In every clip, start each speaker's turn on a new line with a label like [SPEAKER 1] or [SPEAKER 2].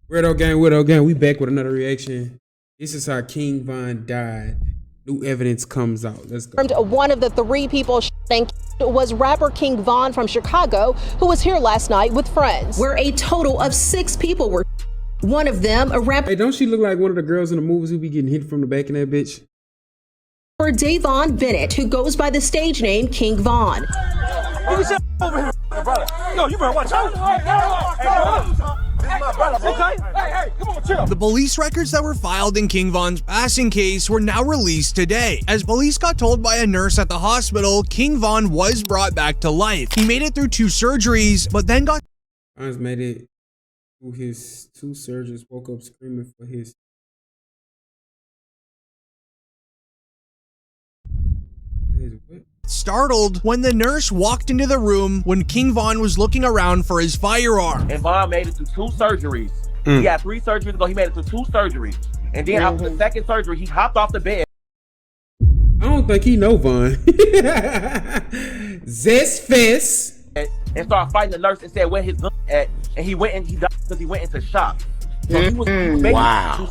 [SPEAKER 1] Widow gang, we back with another reaction. This is how King Von died. New evidence comes out. Let's go.
[SPEAKER 2] One of the three people shot was rapper King Von from Chicago, who was here last night with friends, where a total of 6 people were. One of them, a rapper.
[SPEAKER 1] Hey, don't she look like one of the girls in the movies who be getting hit from the back in that bitch?
[SPEAKER 2] For Davon Bennett, who goes by the stage name King Von.
[SPEAKER 3] Yo, you better watch out.
[SPEAKER 4] The police records that were filed in King Von's passing case were now released today. As police got told by a nurse at the hospital, King Von was brought back to life. He made it through 2 surgeries, but then got
[SPEAKER 1] made it through his 2 surgeries, woke up screaming for his what?
[SPEAKER 4] Startled when the nurse walked into the room when King Von was looking around for his firearm.
[SPEAKER 3] And Von made it through 2 surgeries. He had 3 surgeries ago. He made it through 2 surgeries. And then after the 2nd surgery, he hopped off the bed.
[SPEAKER 1] I don't think he know Von. Zest fest.
[SPEAKER 3] And started fighting the nurse and said where his gun at. And he went and he died because he went into shock. So he was making 2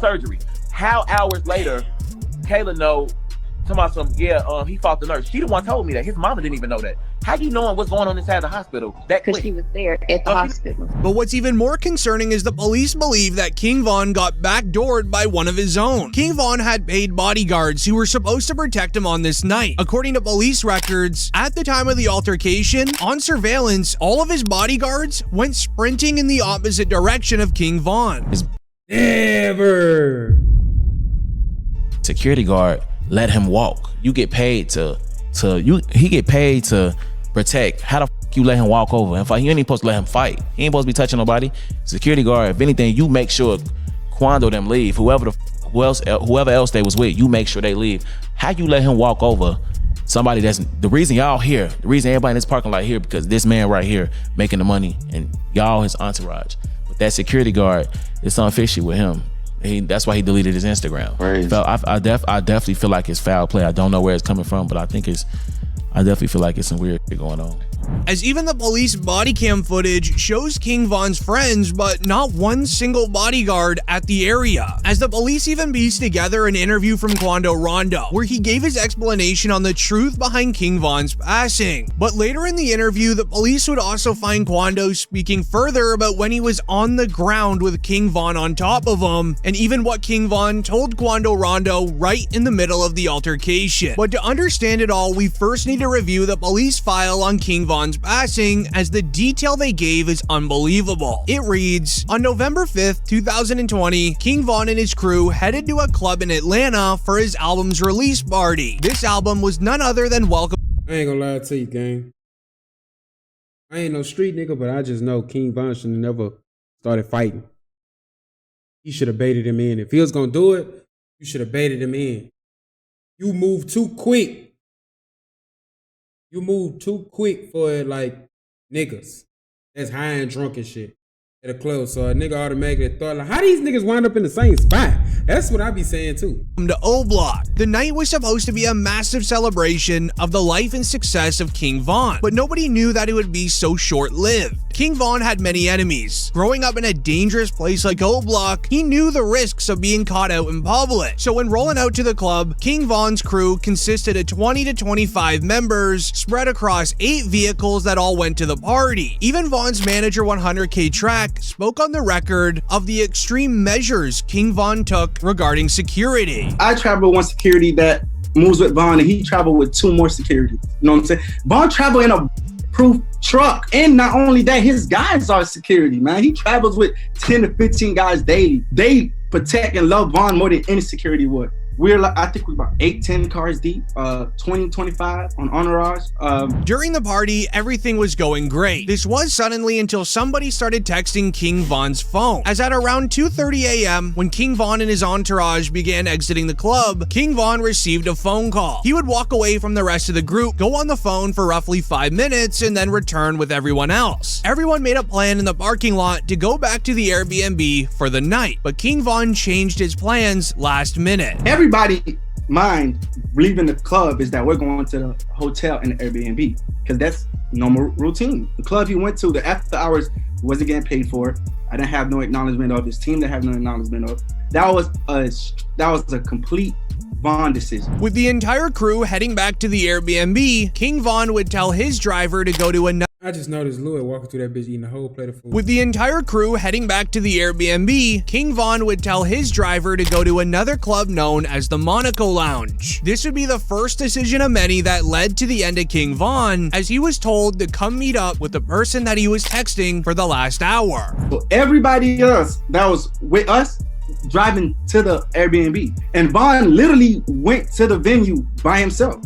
[SPEAKER 3] surgeries. How hours later, Kayla know. Somebody he fought the nurse. She the one told me that. His mama didn't even know that. How you knowing what's going on inside the hospital?
[SPEAKER 5] Because she was there at the hospital.
[SPEAKER 4] But what's even more concerning is the police believe that King Von got backdoored by one of his own. King Von had paid bodyguards who were supposed to protect him on this night. According to police records, at the time of the altercation, on surveillance, all of his bodyguards went sprinting in the opposite direction of King Von.
[SPEAKER 1] Never.
[SPEAKER 6] Security guard let him walk. You get paid he get paid to protect. How the f you let him walk over and fight? You ain't supposed to let him fight. He ain't supposed to be touching nobody. Security guard, if anything, you make sure Quando them leave. Whoever else they was with, you make sure they leave. How you let him walk over somebody that's the reason y'all here, the reason everybody in this parking lot here, because this man right here making the money and y'all his entourage. But that security guard, there's something fishy with him. That's why he deleted his Instagram. I definitely feel like it's foul play. I don't know where it's coming from, but I definitely feel like it's some weird shit going on.
[SPEAKER 4] As even the police body cam footage shows King Von's friends, but not one single bodyguard at the area. As the police even pieced together an interview from Quando Rondo, where he gave his explanation on the truth behind King Von's passing. But later in the interview, the police would also find Quando speaking further about when he was on the ground with King Von on top of him, and even what King Von told Quando Rondo right in the middle of the altercation. But to understand it all, we first need to review the police file on King Von's passing, as the detail they gave is unbelievable. It reads, on November 5th, 2020, King Von and his crew headed to a club in Atlanta for his album's release party. This album was none other than Welcome.
[SPEAKER 1] I ain't gonna lie to you, gang. I ain't no street nigga, but I just know King Von should have never started fighting. He should have baited him in. If he was gonna do it, you should have baited him in. You moved too quick. You move too quick for it, like niggas that's high and drunk and shit at a club. So a nigga automatically thought, like, how these niggas wind up in the same spot? That's what I be saying too.
[SPEAKER 4] To O Block. The night was supposed to be a massive celebration of the life and success of King Von, but nobody knew that it would be so short-lived. King Von had many enemies. Growing up in a dangerous place like O Block, he knew the risks of being caught out in public. So when rolling out to the club, King Von's crew consisted of 20 to 25 members spread across 8 vehicles that all went to the party. Even Von's manager 100K Track spoke on the record of the extreme measures King Von took regarding security.
[SPEAKER 7] I travel with one security that moves with Von, and he traveled with 2 more security. You know what I'm saying? Von traveled in a proof truck, and not only that, his guys are security, man. He travels with 10 to 15 guys daily. They protect and love Von more than any security would. We're like, I think we're about 8-10 cars deep, 20-25 on entourage.
[SPEAKER 4] During the party, everything was going great. This was suddenly until somebody started texting King Von's phone. As at around 2:30 a.m., when King Von and his entourage began exiting the club, King Von received a phone call. He would walk away from the rest of the group, go on the phone for roughly 5 minutes, and then return with everyone else. Everyone made a plan in the parking lot to go back to the Airbnb for the night, but King Von changed his plans last minute.
[SPEAKER 7] Everybody mind leaving the club is that we're going to the hotel and the Airbnb, because that's normal routine. The club he went to, the after hours wasn't getting paid for. I didn't have no acknowledgement of. His team didn't have no acknowledgement of. That was a complete Vaughn decision.
[SPEAKER 4] With the entire crew heading back to the Airbnb, King Von would tell his driver to go to another.
[SPEAKER 1] I just noticed Louis walking through that bitch eating a whole plate of food.
[SPEAKER 4] With the entire crew heading back to the Airbnb, King Von would tell his driver to go to another club known as the Monaco Lounge. This would be the first decision of many that led to the end of King Von, as he was told to come meet up with the person that he was texting for the last hour.
[SPEAKER 7] So everybody else that was with us driving to the Airbnb, and Vaughn literally went to the venue by himself.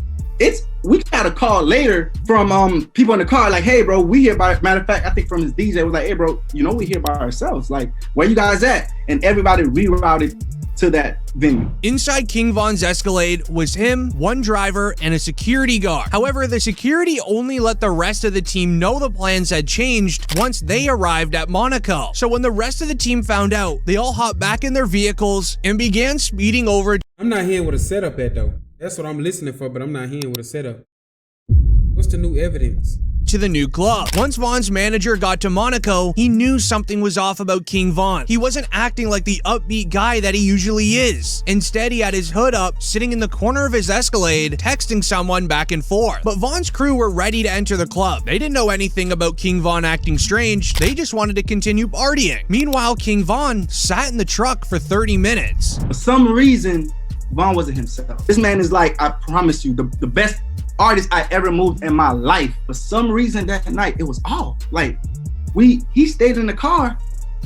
[SPEAKER 7] We got a call later from people in the car, like, hey bro, we here by, matter of fact, I think from his DJ was like, hey bro, you know we here by ourselves, like where you guys at? And everybody rerouted to that venue.
[SPEAKER 4] Inside King Von's Escalade was him, one driver, and a security guard. However, the security only let the rest of the team know the plans had changed once they arrived at Monaco. So when the rest of the team found out, they all hopped back in their vehicles and began speeding over.
[SPEAKER 1] I'm not hearing what a setup at though. That's what I'm listening for, but I'm not hearing what a setup. What's the new evidence?
[SPEAKER 4] To the new club. Once Von's manager got to Monaco, he knew something was off about King Von. He wasn't acting like the upbeat guy that he usually is. Instead, he had his hood up, sitting in the corner of his Escalade, texting someone back and forth. But Von's crew were ready to enter the club. They didn't know anything about King Von acting strange. They just wanted to continue partying. Meanwhile, King Von sat in the truck for 30 minutes.
[SPEAKER 7] For some reason, Vaughn wasn't himself. This man is like, I promise you, the best artist I ever moved in my life. For some reason that night, it was off. Like, he stayed in the car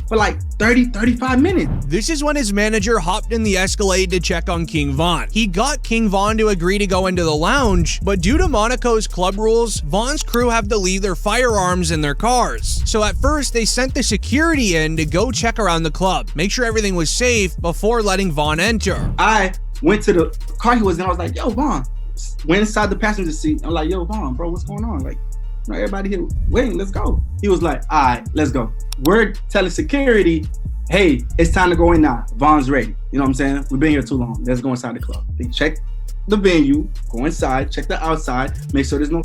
[SPEAKER 7] for like 35 minutes.
[SPEAKER 4] This is when his manager hopped in the Escalade to check on King Von. He got King Von to agree to go into the lounge, but due to Monaco's club rules, Von's crew have to leave their firearms in their cars. So at first, they sent the security in to go check around the club, make sure everything was safe before letting Von enter.
[SPEAKER 7] I went to the car he was in. I was like, yo, Vaughn. Went inside the passenger seat. I'm like, yo, Vaughn, bro, what's going on? Like, you know, everybody here waiting, let's go. He was like, all right, let's go. We're telling security, hey, it's time to go in now. Vaughn's ready. You know what I'm saying? We've been here too long. Let's go inside the club. They check the venue, go inside, check the outside, make sure there's no.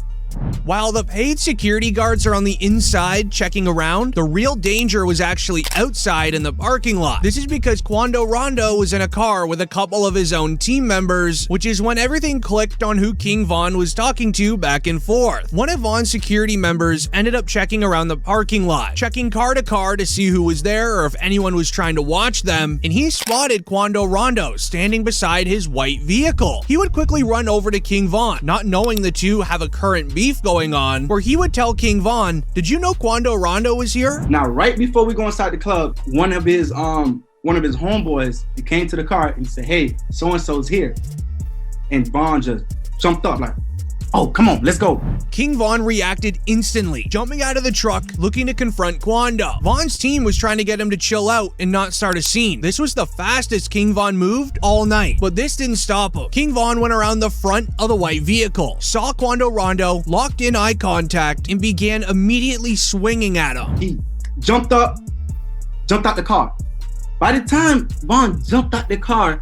[SPEAKER 4] While the paid security guards are on the inside checking around, the real danger was actually outside in the parking lot. This is because Quando Rondo was in a car with a couple of his own team members, which is when everything clicked on who King Von was talking to back and forth. One of Von's security members ended up checking around the parking lot, checking car to car to see who was there or if anyone was trying to watch them, and he spotted Quando Rondo standing beside his white vehicle. He would quickly run over to King Von, not knowing the two have a current beef going on, where he would tell King Von, did you know Quando Rondo was here?
[SPEAKER 7] Now, right before we go inside the club, one of his homeboys, he came to the car and said, hey, so-and-so's here. And Von just jumped up like, oh, come on, let's go.
[SPEAKER 4] King Von reacted instantly, jumping out of the truck, looking to confront Quando. Von's team was trying to get him to chill out and not start a scene. This was the fastest King Von moved all night, but this didn't stop him. King Von went around the front of the white vehicle, saw Quando Rondo, locked in eye contact, and began immediately swinging at him.
[SPEAKER 7] He jumped out the car. By the time Von jumped out the car,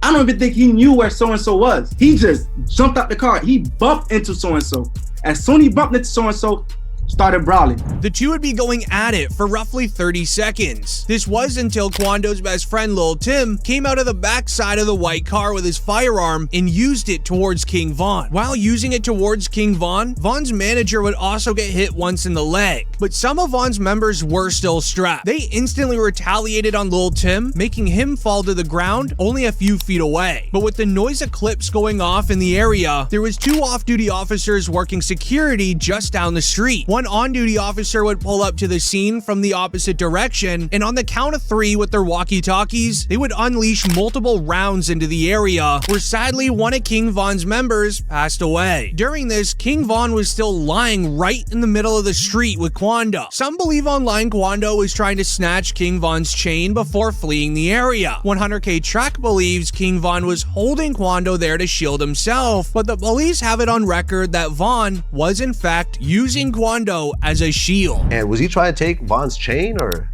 [SPEAKER 7] I don't even think he knew where so-and-so was. He just jumped out the car. He bumped into so-and-so. As soon as he bumped into so-and-so, started brawling.
[SPEAKER 4] The two would be going at it for roughly 30 seconds. This was until Quando's best friend Lil Tim came out of the back side of the white car with his firearm and used it towards King Von. While using it towards King Von, Von's manager would also get hit once in the leg. But some of Von's members were still strapped. They instantly retaliated on Lil Tim, making him fall to the ground only a few feet away. But with the noise of clips going off in the area, there was two off-duty officers working security just down the street. One on-duty officer would pull up to the scene from the opposite direction, and on the count of 3 with their walkie-talkies, they would unleash multiple rounds into the area, where sadly one of King Von's members passed away. During this, King Von was still lying right in the middle of the street with Quando. Some believe online Quando was trying to snatch King Von's chain before fleeing the area. 100K Track believes King Von was holding Quando there to shield himself, but the police have it on record that Von was in fact using Quando as a shield.
[SPEAKER 8] And was he trying to take Von's chain or?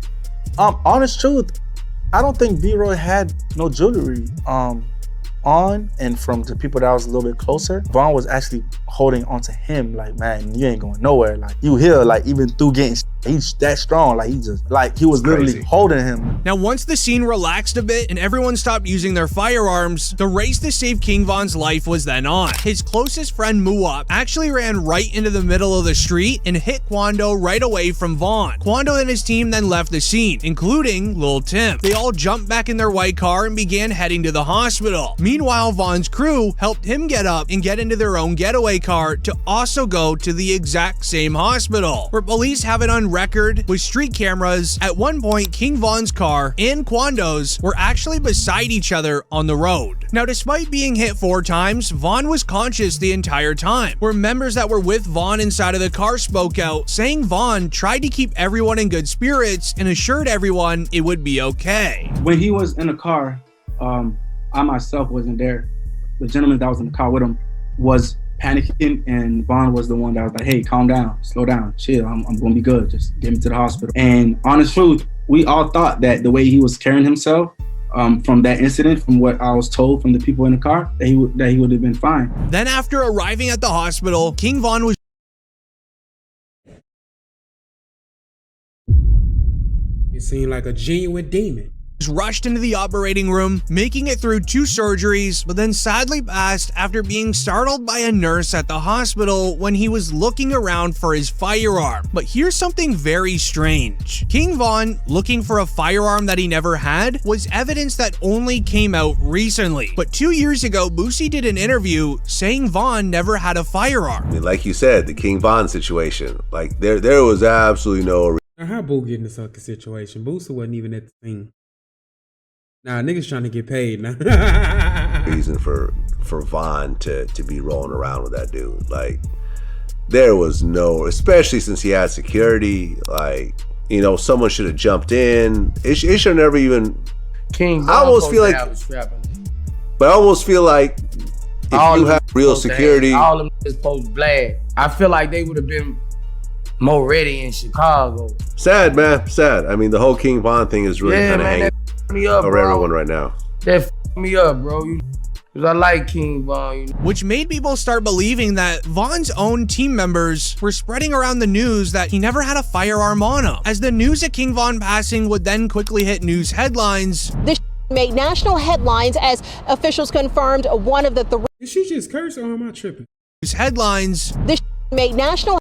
[SPEAKER 9] Honest truth, I don't think B-Roy had no jewelry on, and from the people that was a little bit closer, Von was actually holding onto him like, man, you ain't going nowhere. Like, you here, like, even through getting He's that strong. Like he was literally holding him.
[SPEAKER 4] Now, once the scene relaxed a bit and everyone stopped using their firearms, the race to save King Von's life was then on. His closest friend Muwap actually ran right into the middle of the street and hit Quando right away from Von. Quando and his team then left the scene, including Lil Tim. They all jumped back in their white car and began heading to the hospital. Meanwhile, Von's crew helped him get up and get into their own getaway car to also go to the exact same hospital, where police have it on record with street cameras. At one point, King Von's car and Quando's were actually beside each other on the road. Now, despite being hit 4 times, Von was conscious the entire time, where members that were with Von inside of the car spoke out, saying Von tried to keep everyone in good spirits and assured everyone it would be okay.
[SPEAKER 7] When he was in the car, I myself wasn't there. The gentleman that was in the car with him was panicking, and Von was the one that was like, hey, calm down, slow down, chill, I'm gonna be good, just get me to the hospital. And honest truth, we all thought that the way he was carrying himself from that incident, from what I was told from the people in the car, that he would have been fine.
[SPEAKER 4] Then after arriving at the hospital, King Von was
[SPEAKER 1] It seemed like a genuine demon.
[SPEAKER 4] rushed into the operating room, making it through 2 surgeries, but then sadly passed after being startled by a nurse at the hospital when he was looking around for his firearm. But here's something very strange. King Von, looking for a firearm that he never had, was evidence that only came out recently. But 2 years ago, Boosie did an interview saying Von never had a firearm.
[SPEAKER 8] I mean, like you said, the King Von situation, like there was absolutely no
[SPEAKER 1] Now, how Boo get in this fucking situation? Boosie wasn't even at the thing. Nah, niggas trying to get paid now.
[SPEAKER 8] reason for Von to be rolling around with that dude. Like, there was no, especially since he had security, like, you know, someone should have jumped in. It should have never even.
[SPEAKER 10] King,
[SPEAKER 8] I almost feel like, but I almost feel like if you have real security,
[SPEAKER 10] all of them is supposed to blast. I feel like they would have been more ready in Chicago.
[SPEAKER 8] Sad, man, sad. I mean, the whole King Von thing is really kind of hanging
[SPEAKER 10] me up,
[SPEAKER 8] over everyone right now.
[SPEAKER 10] That f***ed me up, bro. Because I like King Von.
[SPEAKER 4] Which made people start believing that Von's own team members were spreading around the news that he never had a firearm on him. As the news of King Von passing would then quickly hit news headlines.
[SPEAKER 2] This made national headlines as officials confirmed one of the 3.
[SPEAKER 1] Did she just curse or am I tripping?
[SPEAKER 4] News headlines.
[SPEAKER 2] This made national.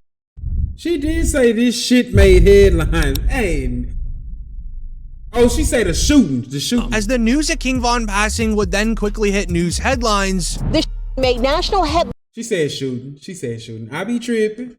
[SPEAKER 1] She did say this shit made headlines. Hey. Oh, she said the shooting.
[SPEAKER 4] As the news of King Von passing would then quickly hit news headlines.
[SPEAKER 2] This made national headlines.
[SPEAKER 1] She said shooting. I be tripping.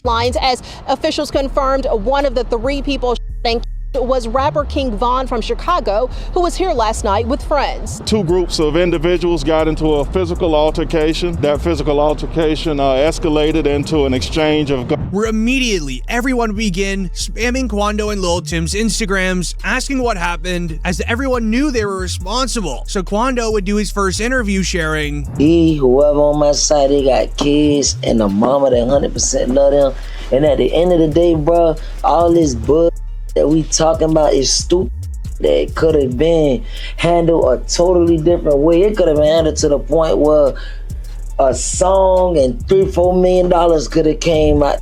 [SPEAKER 2] Lines as officials confirmed one of the 3 people shooting was rapper King Von from Chicago, who was here last night with friends.
[SPEAKER 11] 2 groups of individuals got into a physical altercation. That physical altercation escalated into an exchange of guns.
[SPEAKER 4] Where immediately everyone began spamming Quando and Lil Tim's Instagrams, asking what happened, as everyone knew they were responsible. So Quando would do his first interview sharing,
[SPEAKER 12] whoever on my side, they got kids and a mama that 100% love them. And at the end of the day, bro, all this bull that we talking about is stupid. That could have been handled a totally different way. It could have been handled to the point where a song and $3-4 million could have came out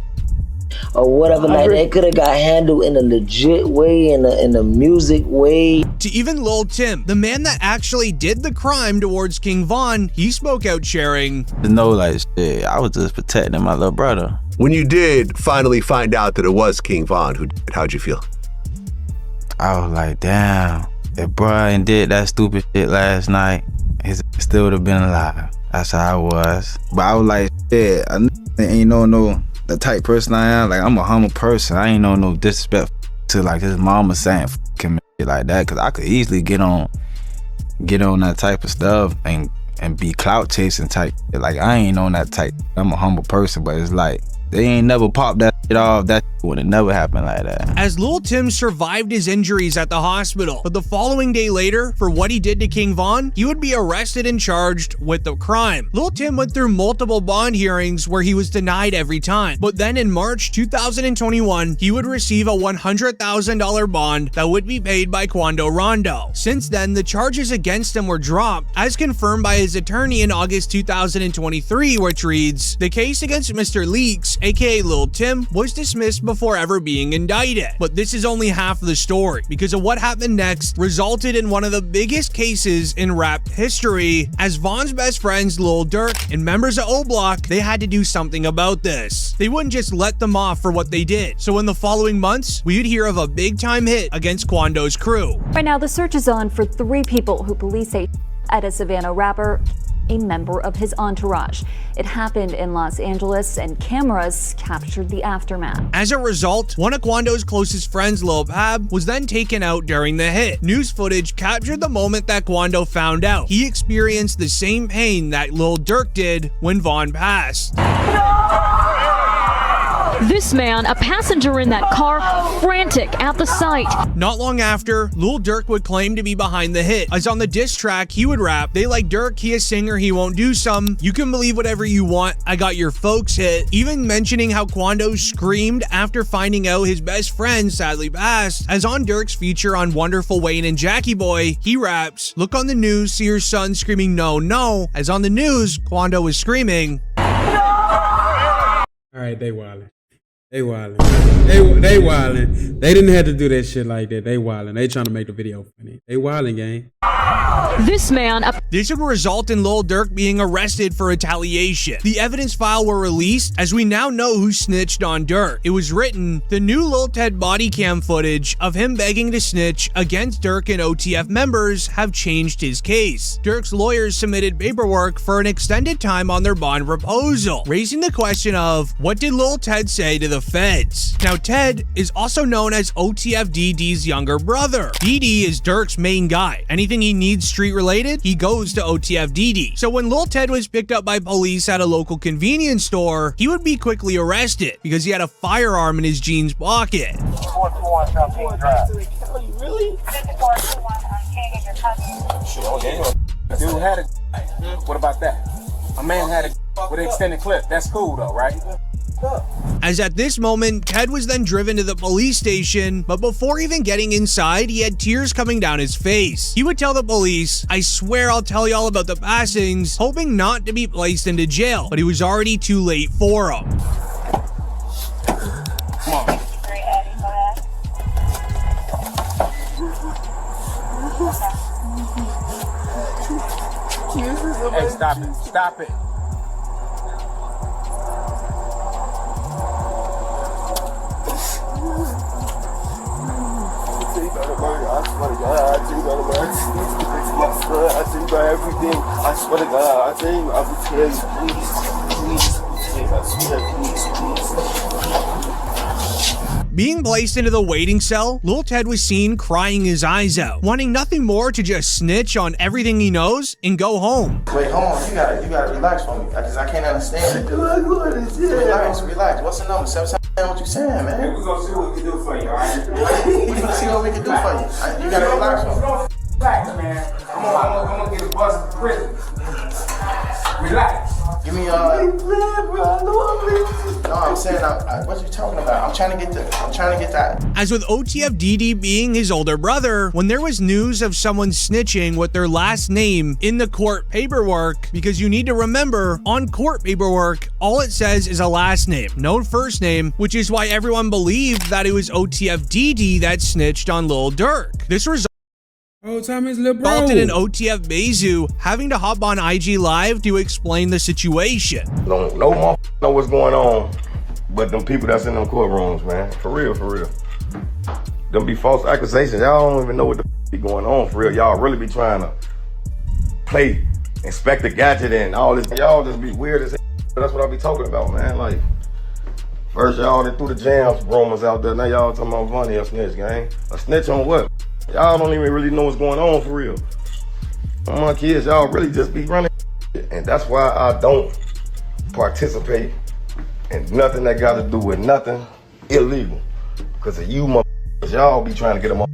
[SPEAKER 12] or whatever. Like that could have got handled in a legit way, in a music way.
[SPEAKER 4] To even Lil Tim, the man that actually did the crime towards King Von, he spoke out sharing,
[SPEAKER 6] No, like, shit, I was just protecting my little brother.
[SPEAKER 8] When you did finally find out that it was King Von who did it, how'd you feel?
[SPEAKER 6] I was like, damn, if Brian did that stupid shit last night, he still would have been alive. That's how I was. But I was like, shit, I ain't no the type person I am. Like, I'm a humble person. I ain't no disrespect to like his mama saying f him and shit like that. Cause I could easily get on that type of stuff and be clout chasing type. Like, I ain't on that type. I'm a humble person, but it's like, they ain't never popped that shit off. That would have never happened like that.
[SPEAKER 4] As Lil Tim survived his injuries at the hospital, but the following day later, for what he did to King Von, he would be arrested and charged with the crime. Lil Tim went through multiple bond hearings where he was denied every time. But then in March 2021, he would receive a $100,000 bond that would be paid by Quando Rondo. Since then, the charges against him were dropped, as confirmed by his attorney in August 2023, which reads, the case against Mr. Leaks aka Lil Tim, was dismissed before ever being indicted. But this is only half of the story, because of what happened next resulted in one of the biggest cases in rap history, as Von's best friends Lil Durk and members of O Block, they had to do something about this. They wouldn't just let them off for what they did. So in the following months, we would hear of a big time hit against Quando's crew.
[SPEAKER 13] Right now, the search is on for 3 people who police say at a Savannah rapper, a member of his entourage. It happened in Los Angeles and cameras captured the aftermath.
[SPEAKER 4] As a result, one of Quando's closest friends, Lil Pab, was then taken out during the hit. News footage captured the moment that Quando found out. He experienced the same pain that Lil Durk did when Von passed.
[SPEAKER 14] This man, a passenger in that car, frantic at the sight.
[SPEAKER 4] Not long after, Lil Durk would claim to be behind the hit, as on the diss track he would rap, "They like Durk, he a singer, he won't do some. You can believe whatever you want, I got your folks hit." Even mentioning how Quando screamed after finding out his best friend sadly passed, as on Durk's feature on Wonderful Wayne and Jackie Boy, he raps, "Look on the news, see your son screaming no, no," as on the news, Quando was screaming,
[SPEAKER 1] All right, they wildin'. They wildin'. They wildin'. They didn't have to do that shit like that. They wildin'. They trying to make the video funny. They wildin', gang.
[SPEAKER 14] This man...
[SPEAKER 4] This would result in Lil Durk being arrested for retaliation. The evidence file were released, as we now know who snitched on Durk. It was written, the new Lil Ted body cam footage of him begging to snitch against Durk and OTF members have changed his case. Durk's lawyers submitted paperwork for an extended time on their bond proposal, raising the question of, what did Lil Ted say to the feds? Now, Ted is also known as OTF DD's younger brother. DD is Durk's main guy. Anything he needs street related, he goes to OTF DD. So when Lil Ted was picked up by police at a local convenience store, he would be quickly arrested because he had a firearm in his jeans pocket.
[SPEAKER 3] Really? Dude had a. What about that? A man had a with an extended clip. That's cool though, right?
[SPEAKER 4] As at this moment, Ted was then driven to the police station, but before even getting inside, he had tears coming down his face. He would tell the police, "I swear I'll tell y'all about the passings," hoping not to be placed into jail, but it was already too late for him.
[SPEAKER 3] Come on. Hey, stop it. Stop it.
[SPEAKER 15] I swear to God, I tell you, I will tell you, please, I swear, please.
[SPEAKER 4] Being placed into the waiting cell, Lil Ted was seen crying his eyes out, wanting nothing more to just snitch on everything he knows and go home.
[SPEAKER 15] Wait, hold on, you gotta relax for me, because I can't understand. Relax. What's the number? 7 what you saying, man? We're gonna see what we can do for you, all right? We're gonna see what we can do for you. You gotta relax for me.
[SPEAKER 3] Relax, man. I'm gonna get a bus to prison. Relax.
[SPEAKER 15] Give me no, I'm saying, what you talking about? I'm trying to get that.
[SPEAKER 4] As with OTF DD being his older brother, when there was news of someone snitching with their last name in the court paperwork, because you need to remember, on court paperwork, all it says is a last name, no first name, which is why everyone believed that it was OTF DD that snitched on Lil Durk. This resulted in OTF Bezu having to hop on IG Live to explain the situation.
[SPEAKER 16] No motherfucker know what's going on, but them people that's in them courtrooms, man. For real. Them be false accusations. Y'all don't even know what the be going on for real. Y'all really be trying to play Inspector Gadget and all this. Y'all just be weird as hell. That's what I be talking about, man. Like, first y'all that threw the jams rumors out there. Now y'all talking about Vonnie a snitch, gang. A snitch on what? Y'all don't even really know what's going on for real. My kids, y'all really just be running. And that's why I don't participate in nothing that got to do with nothing illegal. Because of you motherfuckers, y'all be trying to get them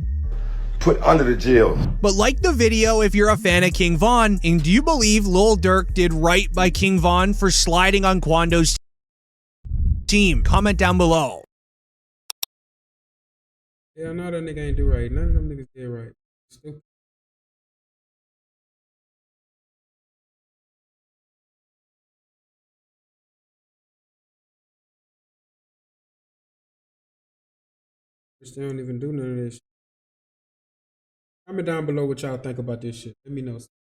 [SPEAKER 16] put under the jail.
[SPEAKER 4] But like the video if you're a fan of King Von, and do you believe Lil Durk did right by King Von for sliding on Quando's team? Comment down below.
[SPEAKER 1] Yeah, I know that nigga ain't do right. None of them niggas did right. Stupid. They don't even do none of this shit. Comment down below what y'all think about this shit. Let me know.